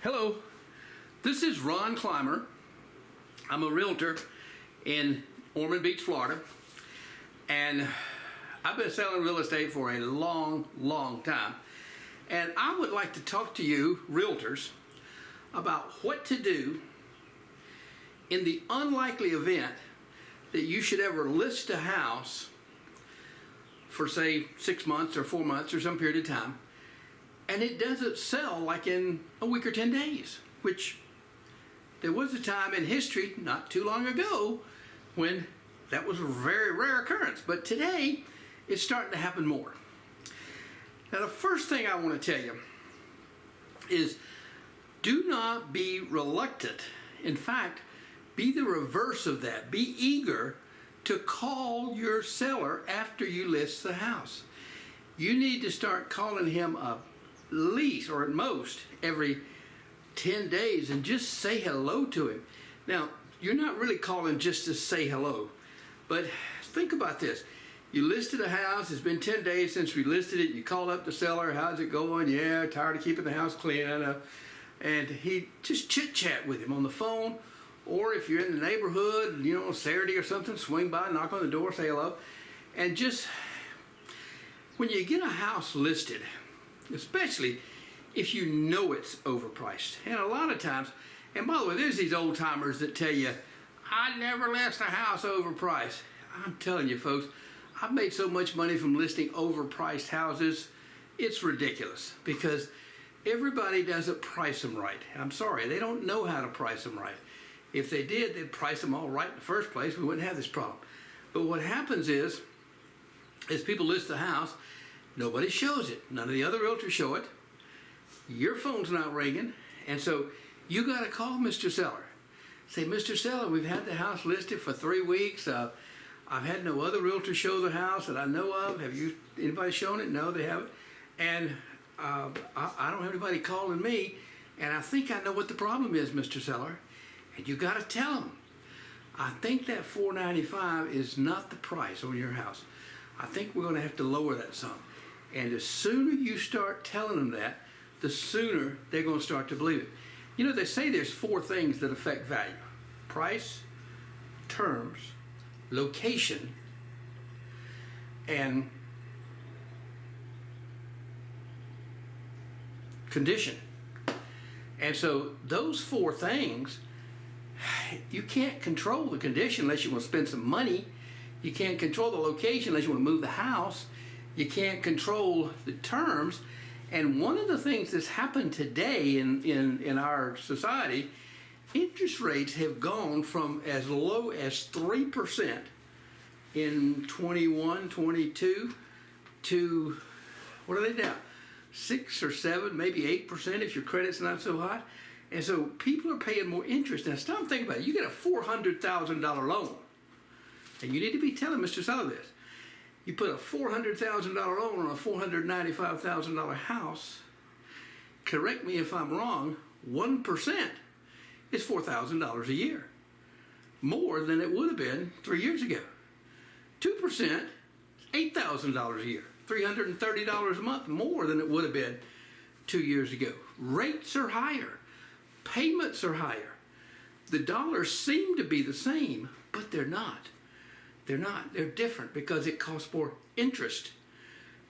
Hello, this is Ron Clymer. I'm a realtor in Ormond Beach, Florida, and I've been selling real estate for a long time. And I would like to talk to you, realtors, about what to do in the unlikely event that you should ever list a house for, say, 6 months or 4 months or some period of time, and it doesn't sell like in a week or 10 days, which there was a time in history not too long ago when that was a very rare occurrence. But today, it's starting to happen more. Now, the first thing I want to tell you is do not be reluctant. In fact, be the reverse of that. Be eager to call your seller after you list the house. You need to start calling him at least, or at most, every 10 days and just say hello to him. Now, you're not really calling just to say hello, but think about this. You listed a house, it's been 10 days since we listed it, you call up the seller, how's it going? Yeah, tired of keeping the house clean. And he just chit-chat with him on the phone, or if you're in the neighborhood, on Saturday or something, swing by, knock on the door, say hello. And just, when you get a house listed, especially if you know it's overpriced, and a lot of times, and by the way, there's these old timers that tell you, I never list a house overpriced. I'm telling you folks, I've made so much money from listing overpriced houses, it's ridiculous, because everybody doesn't price them right. I'm sorry, they don't know how to price them right. If they did, they'd price them all right in the first place, we wouldn't have this problem. But what happens is people list the house, nobody shows it, none of the other realtors show it, your phone's not ringing, and so you got to call Mr. Seller. Say, Mr. Seller, we've had the house listed for 3 weeks. I've had no other realtor show the house that I know of. Have anybody shown it? No, they haven't. And I don't have anybody calling me, and I think I know what the problem is, Mr. Seller. And you got to tell them, I think that $495 is not the price on your house. I think we're going to have to lower that some. And the sooner you start telling them that, the sooner they're going to start to believe it. They say there's 4 things that affect value: price, terms, location, and condition. And so those 4 things, you can't control the condition unless you want to spend some money. You can't control the location unless you want to move the house. You can't control the terms. And one of the things that's happened today in our society, interest rates have gone from as low as 3% in 21, 22 to, what are they now? 6 or 7, maybe 8% if your credit's not so hot. And so people are paying more interest. Now stop thinking about it. You get a $400,000 loan, and you need to be telling Mr. Seller this. You put a $400,000 loan on a $495,000 house. Correct me if I'm wrong, 1% is $4,000 a year. More than it would have been 3 years ago. 2%, $8,000 a year. $330 a month more than it would have been 2 years ago. Rates are higher. Payments are higher. The dollars seem to be the same, but they're not. They're not. They're different because it costs more interest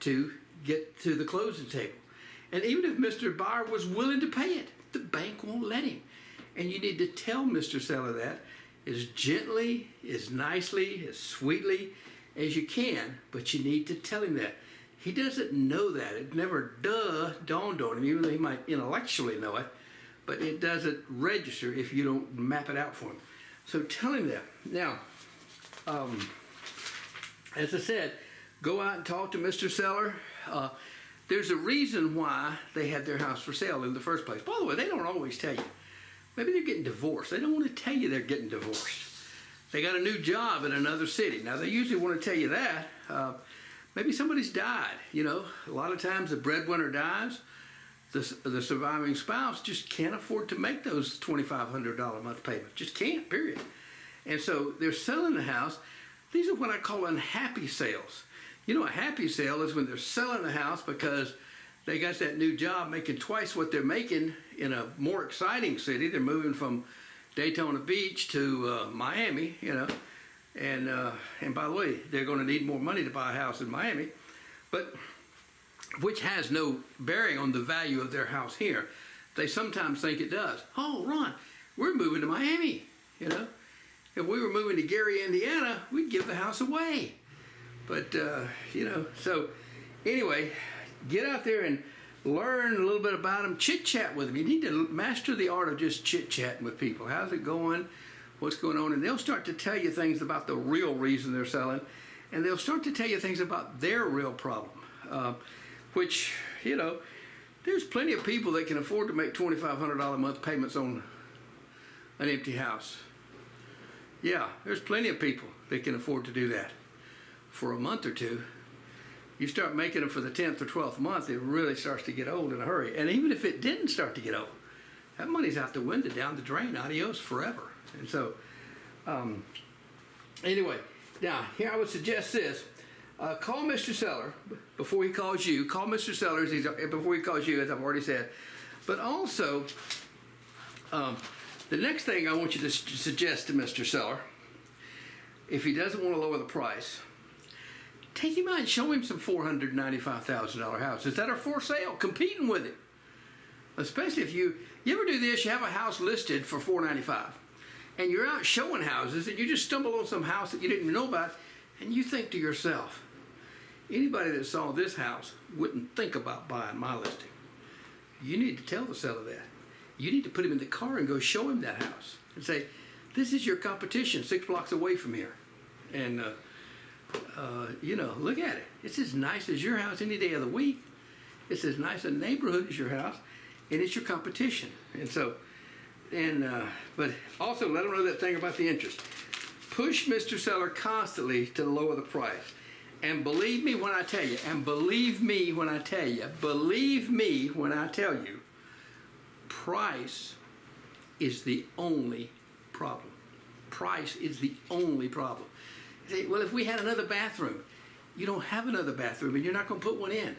to get to the closing table. And even if Mr. Buyer was willing to pay it, the bank won't let him. And you need to tell Mr. Seller that as gently, as nicely, as sweetly as you can, but you need to tell him that. He doesn't know that. It never dawned on him, even though he might intellectually know it, but it doesn't register if you don't map it out for him. So tell him that. Now, as I said, go out and talk to Mr. Seller. There's a reason why they had their house for sale in the first place. By the way, they don't always tell you. Maybe they're getting divorced. They don't want to tell you they're getting divorced. They got a new job in another city. Now, they usually want to tell you that. Maybe somebody's died. A lot of times the breadwinner dies. The surviving spouse just can't afford to make those $2,500 a month payments. Just can't, period. And so they're selling the house. These are what I call unhappy sales. A happy sale is when they're selling the house because they got that new job making twice what they're making in a more exciting city. They're moving from Daytona Beach to Miami, you know. And by the way, they're going to need more money to buy a house in Miami, but which has no bearing on the value of their house here. They sometimes think it does. Oh, Ron, we're moving to Miami, you know. If we were moving to Gary, Indiana, we'd give the house away. But, you know, so anyway, get out there and learn a little bit about them. Chit-chat with them. You need to master the art of just chit-chatting with people. How's it going? What's going on? And they'll start to tell you things about the real reason they're selling. And they'll start to tell you things about their real problem. Which, you know, there's plenty of people that can afford to make $2,500 a month payments on an empty house. Yeah, there's plenty of people that can afford to do that for a month or two. You start making them for the 10th or 12th month, it really starts to get old in a hurry. And even if it didn't start to get old, that money's out the window, down the drain, adios forever. And so, anyway, now here I would suggest this. Call Mr. Seller before he calls you. Call Mr. Seller before he calls you, as I've already said. But also, the next thing I want you to suggest to Mr. Seller, if he doesn't want to lower the price, take him out and show him some $495,000 houses that are for sale, competing with it. Especially if you ever do this, you have a house listed for $495,000, and you're out showing houses, and you just stumble on some house that you didn't even know about, and you think to yourself, anybody that saw this house wouldn't think about buying my listing. You need to tell the seller that. You need to put him in the car and go show him that house and say, this is your competition 6 blocks away from here. And, you know, look at it. It's as nice as your house any day of the week. It's as nice a neighborhood as your house, and it's your competition. And so, but also let him know that thing about the interest. Push Mr. Seller constantly to lower the price. And believe me when I tell you, and believe me when I tell you, believe me when I tell you, price is the only problem. Price is the only problem. You say, well, if we had another bathroom, you don't have another bathroom and you're not going to put one in.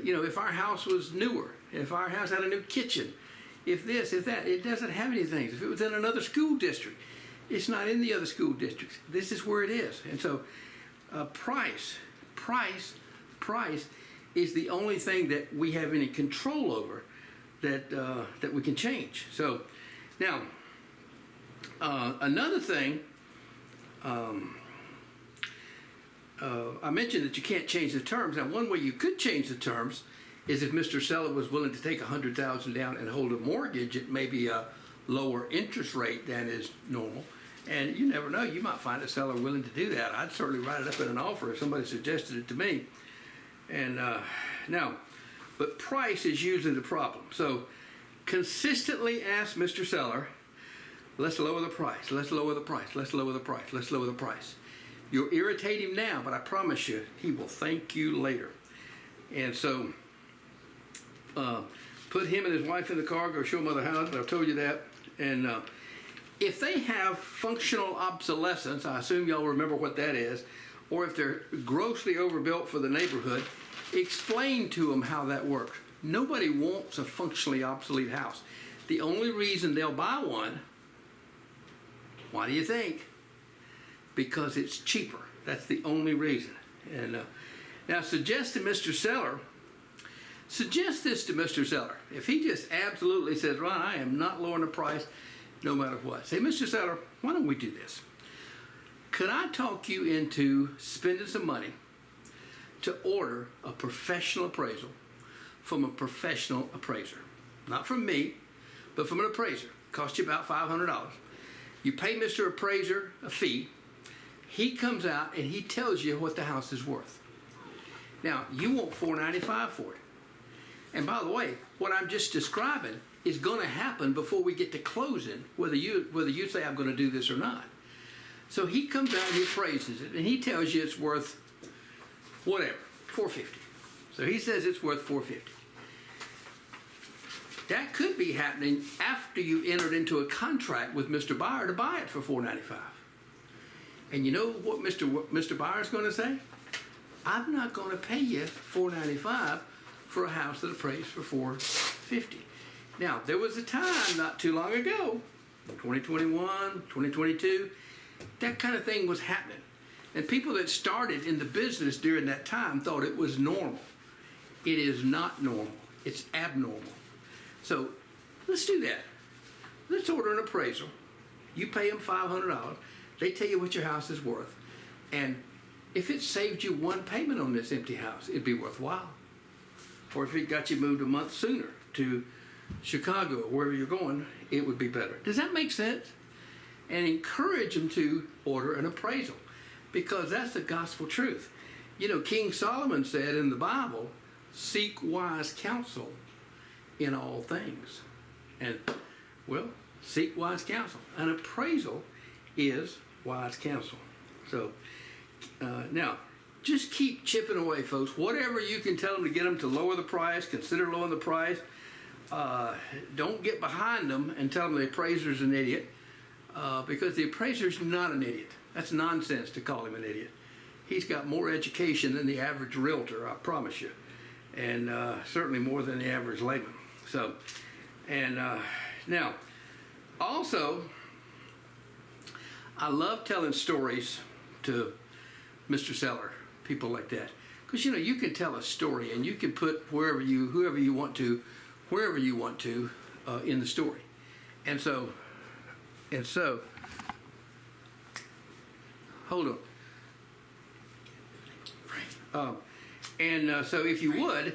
You know, if our house was newer, if our house had a new kitchen, if this, if that, it doesn't have any things. If it was in another school district, it's not in the other school districts. This is where it is. And so price is the only thing that we have any control over that we can change. So now, another thing, I mentioned that you can't change the terms. Now, one way you could change the terms is if Mr. Seller was willing to take $100,000 down and hold a mortgage at maybe a lower interest rate than is normal. And you never know, you might find a seller willing to do that. I'd certainly write it up in an offer if somebody suggested it to me. And now, but price is usually the problem. So consistently ask Mr. Seller, let's lower the price, let's lower the price, let's lower the price, let's lower the price. You'll irritate him now, but I promise you, he will thank you later. And so put him and his wife in the car, go show them other houses. I've told you that. And if they have functional obsolescence, I assume y'all remember what that is, or if they're grossly overbuilt for the neighborhood, explain to them how that works. Nobody wants a functionally obsolete house. The only reason they'll buy one, why do you think? Because it's cheaper. That's the only reason. And now suggest to Mr. Seller, suggest this to Mr. Seller. If he just absolutely says, Ron, I am not lowering the price no matter what. Say, Mr. Seller, why don't we do this? Could I talk you into spending some money to order a professional appraisal from a professional appraiser? Not from me, but from an appraiser. Cost you about $500. You pay Mr. Appraiser a fee. He comes out and he tells you what the house is worth. Now, you want $495 for it. And by the way, what I'm just describing is going to happen before we get to closing, whether you say I'm going to do this or not. So he comes out and he appraises it, and he tells you it's worth whatever, $450. So he says it's worth $450. That could be happening after you entered into a contract with Mr. Buyer to buy it for $495. And you know what Mr. Buyer is going to say? I'm not going to pay you $495 for a house that appraised for $450. Now, there was a time not too long ago, 2021, 2022, that kind of thing was happening. And people that started in the business during that time thought it was normal. It is not normal. It's abnormal. So let's do that. Let's order an appraisal. You pay them $500. They tell you what your house is worth. And if it saved you one payment on this empty house, it'd be worthwhile. Or if it got you moved a month sooner to Chicago or wherever you're going, it would be better. Does that make sense? And encourage them to order an appraisal, because that's the gospel truth. You know, King Solomon said in the Bible, seek wise counsel in all things. And, well, seek wise counsel. An appraisal is wise counsel. So, now, just keep chipping away, folks. Whatever you can tell them to get them to lower the price, consider lowering the price. Don't get behind them and tell them the appraiser's an idiot, because the appraiser's not an idiot. That's nonsense to call him an idiot. He's got more education than the average realtor, I promise you, and certainly more than the average layman. So, and now, also, I love telling stories to Mr. Seller, people like that, because you know you can tell a story and you can put whoever you want to in the story, and so hold on. So if you would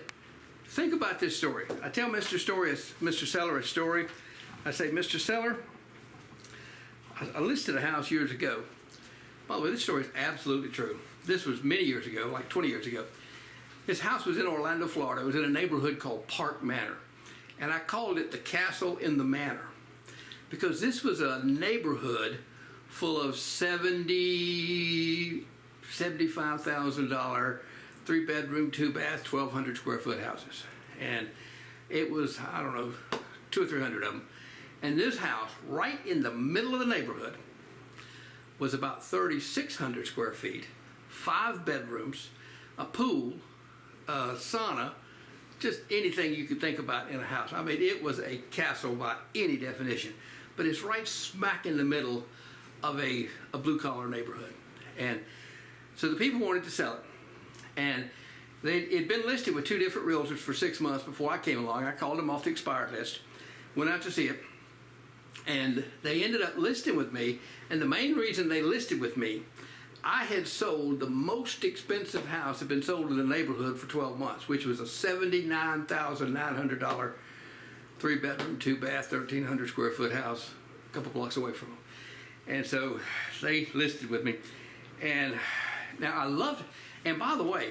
think about this story. I tell Mr. Seller a story. I say, Mr. Seller, I listed a house years ago. By the way, this story is absolutely true. This was many years ago, like 20 years ago. This house was in Orlando, Florida. It was in a neighborhood called Park Manor. And I called it the Castle in the Manor, because this was a neighborhood full of $75,000, 3-bedroom, 2-bath, 1,200 square foot houses. And it was, I don't know, 200 or 300 of them. And this house, right in the middle of the neighborhood, was about 3,600 square feet, 5 bedrooms, a pool, a sauna, just anything you could think about in a house. I mean, it was a castle by any definition, but it's right smack in the middle of a blue-collar neighborhood. And so the people wanted to sell it. And it'd been listed with 2 different realtors for 6 months before I came along. I called them off the expired list, went out to see it, and they ended up listing with me. And the main reason they listed with me, I had sold the most expensive house that had been sold in the neighborhood for 12 months, which was a $79,900 3-bedroom, 2-bath, 1,300 square foot house a couple blocks away from them. And so they listed with me. And now I loved it. And by the way,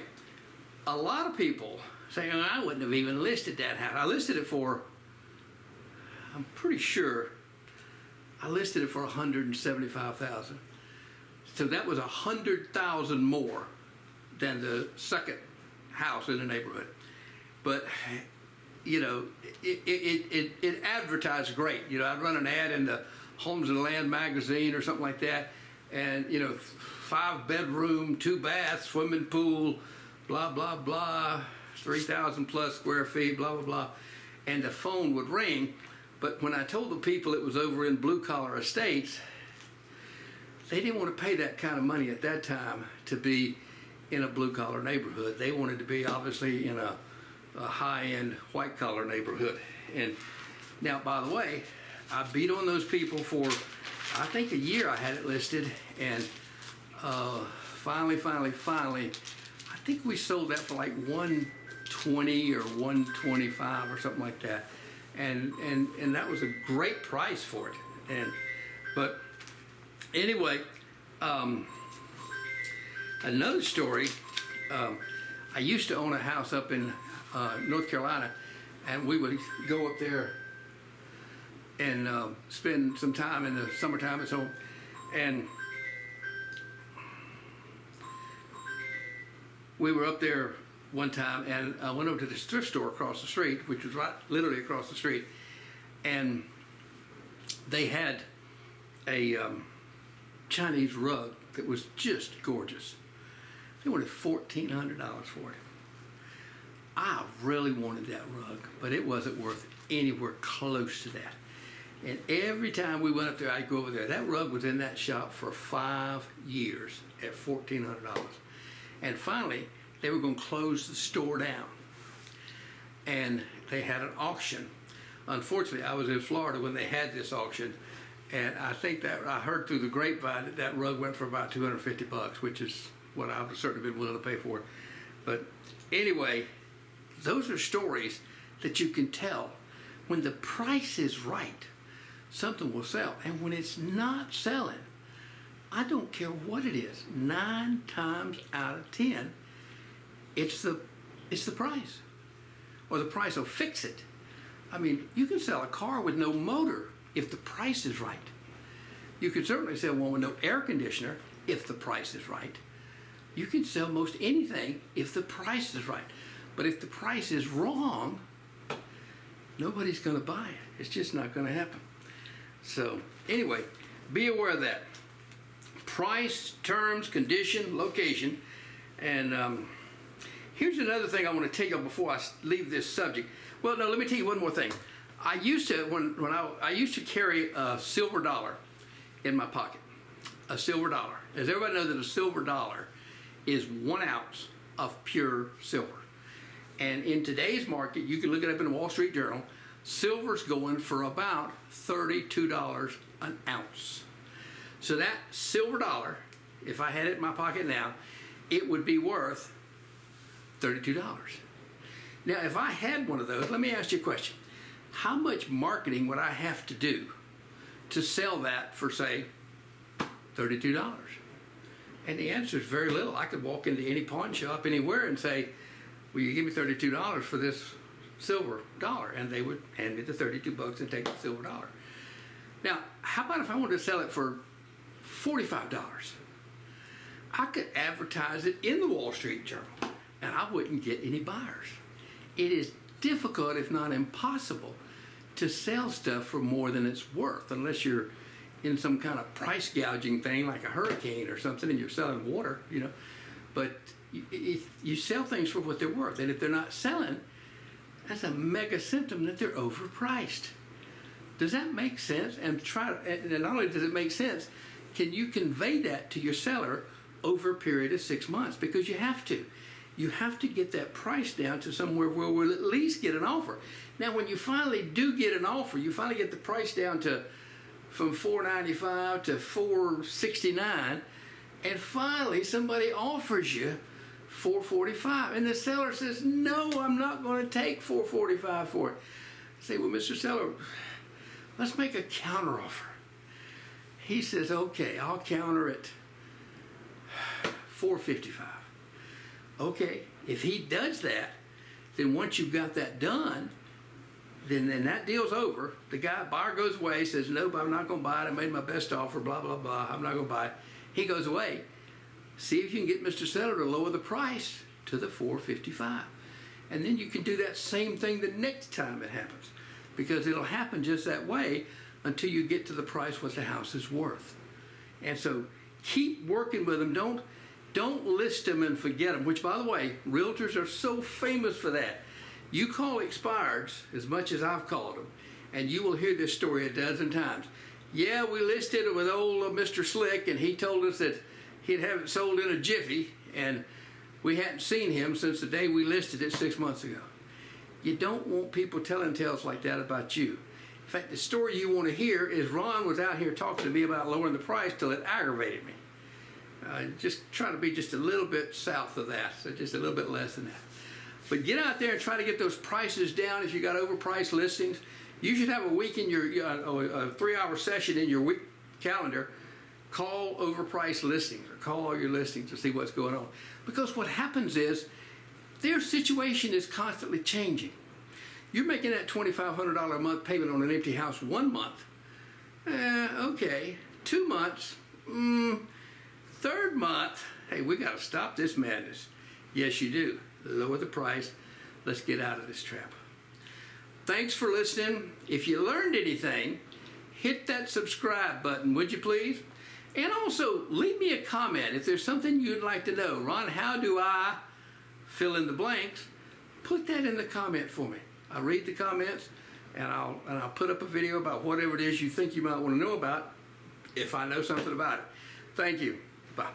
a lot of people say, oh, I wouldn't have even listed that house. I listed it for, I'm pretty sure, I listed it for $175,000. So that was $100,000 more than the second house in the neighborhood. But you know, it advertised great. You know, I'd run an ad in the Homes and Land magazine or something like that, and you know, 5-bedroom, 2-bath, swimming pool, blah blah blah, 3,000 plus square feet, blah blah blah, and the phone would ring. But when I told the people it was over in blue-collar estates, they didn't want to pay that kind of money at that time to be in a blue-collar neighborhood. They wanted to be obviously in a high-end white-collar neighborhood. And now, by the way, I beat on those people for, I think, a year I had it listed, and finally, I think we sold that for like $120 or $125 or something like that. And that was a great price for it. But anyway, another story. I used to own a house up in North Carolina, and we would go up there and spend some time in the summertime at home. And we were up there one time, and I went over to this thrift store across the street, which was right literally across the street, and they had a Chinese rug that was just gorgeous. They wanted $1,400 for it. I really wanted that rug, but it wasn't worth anywhere close to that. And every time we went up there, I'd go over there. That rug was in that shop for 5 years at $1,400. And finally, they were going to close the store down. And they had an auction. Unfortunately, I was in Florida when they had this auction, and I think that I heard through the grapevine that that rug went for about $250, which is what I would certainly been willing to pay for it. But anyway, those are stories that you can tell. When the price is right, something will sell. And when it's not selling, I don't care what it is, 9 times out of 10, it's the price. Or the price will fix it. I mean, you can sell a car with no motor if the price is right. You can certainly sell one with no air conditioner if the price is right. You can sell most anything if the price is right. But if the price is wrong, nobody's going to buy it. It's just not going to happen. So anyway, be aware of that. Price, terms, condition, location. And here's another thing I want to tell you before I leave this subject. Well, no, let me tell you one more thing. I used to, I used to carry a silver dollar in my pocket. A silver dollar. As everybody knows that a silver dollar is 1 ounce of pure silver. And in today's market, you can look it up in the Wall Street Journal, silver's going for about $32 an ounce. So that silver dollar, if I had it in my pocket now, it would be worth $32. Now, if I had one of those, let me ask you a question. How much marketing would I have to do to sell that for, say, $32? And the answer is very little. I could walk into any pawn shop anywhere and say, will you give me $32 for this silver dollar? And they would hand me the $32 and take the silver dollar. Now, how about if I wanted to sell it for $45? I could advertise it in the Wall Street Journal, and I wouldn't get any buyers. It is difficult, if not impossible, to sell stuff for more than it's worth, unless you're in some kind of price gouging thing like a hurricane or something and you're selling water, you know. But you sell things for what they're worth, and if they're not selling, that's a mega symptom that they're overpriced. Does that make sense? And not only does it make sense, can you convey that to your seller over a period of 6 months? Because you have to. You have to get that price down to somewhere where we'll at least get an offer. Now, when you finally do get an offer, you finally get the price down to from $4.95 to $4.69, and finally somebody offers you $4.45, and the seller says, no, I'm not going to take $4.45 for it. I say, well, Mr. Seller, let's make a counter offer. He says, okay, I'll counter it $4.55. Okay, if he does that, then once you've got that done, then that deal's over. The buyer goes away, says, nope, I'm not going to buy it. I made my best offer, blah, blah, blah. I'm not going to buy it. He goes away. See if you can get Mr. Seller to lower the price to the $4.55. And then you can do that same thing the next time it happens, because it'll happen just that way until you get to the price what the house is worth. And so keep working with them. Don't list them and forget them, which, by the way, realtors are so famous for that. You call expireds as much as I've called them, and you will hear this story a dozen times. Yeah, we listed it with old Mr. Slick, and he told us that he'd have it sold in a jiffy, and we hadn't seen him since the day we listed it 6 months ago. You don't want people telling tales like that about you. In fact, the story you want to hear is Ron was out here talking to me about lowering the price till it aggravated me. Just try to be just a little bit south of that, so just a little bit less than that. But get out there and try to get those prices down if you got overpriced listings. You should have a week in your, a 3-hour session in your week calendar. Call overpriced listings or call all your listings to see what's going on. Because what happens is their situation is constantly changing. You're making that $2,500 a month payment on an empty house 1 month. Okay. 2 months. 3rd month. Hey, we got to stop this madness. Yes, you do. Lower the price. Let's get out of this trap. Thanks for listening. If you learned anything, hit that subscribe button, would you please? And also, leave me a comment if there's something you'd like to know. Ron, how do I fill in the blanks? put that in the comment for me. I read the comments, and I'll put up a video about whatever it is you think you might want to know about if I know something about it. Thank you. Bye.